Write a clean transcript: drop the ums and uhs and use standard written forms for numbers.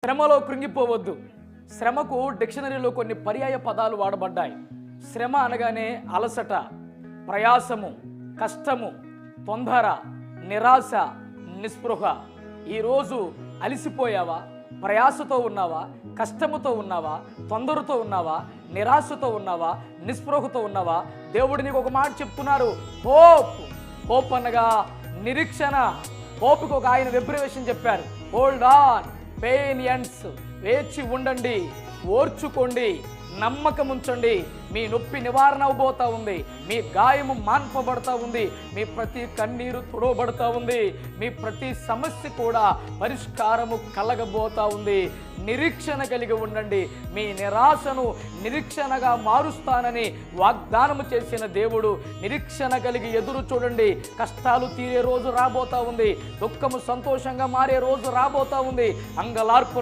శ్రమలో కృంగిపోవద్దు. శ్రమకు డిక్షనరీలో కొన్ని పర్యాయ పదాలు వాడబడ్డాయి. శ్రమ అనగానే అలసట, ప్రయాసము, కష్టము, తొందర, నిరాశ, నిస్పృహ. ఈరోజు అలిసిపోయావా? ప్రయాసతో ఉన్నావా? కష్టముతో ఉన్నావా? తొందరతో ఉన్నావా? నిరాశతో ఉన్నావా? నిస్పృహతో ఉన్నావా? దేవుడు నీకు ఒక మాట చెప్తున్నారు, హోప్ అనగా నిరీక్షణ. హోప్కి ఒక ఆయన వెబ్రివేషన్ చెప్పారు, హోల్డ్ ఆన్, పెయిన్ ఎండ్స్. వేచి ఉండండి, ఓర్చుకోండి, నమ్మకం ఉంచండి. మీ నొప్పి నివారణ అవబోతా ఉంది, మీ గాయము మాన్పబడతా ఉంది, మీ ప్రతి కన్నీరు తుడవబడతా ఉంది, మీ ప్రతి సమస్య కూడా పరిష్కారము కలగబోతా ఉంది. నిరీక్షణ కలిగి ఉండండి. మీ నిరాశను నిరీక్షణగా మారుస్తానని వాగ్దానము చేసిన దేవుడు. నిరీక్షణ కలిగి ఎదురు చూడండి. కష్టాలు తీరే రోజు రాబోతా ఉంది, దుఃఖము సంతోషంగా మారే రోజు రాబోతా ఉంది. అంగలార్పు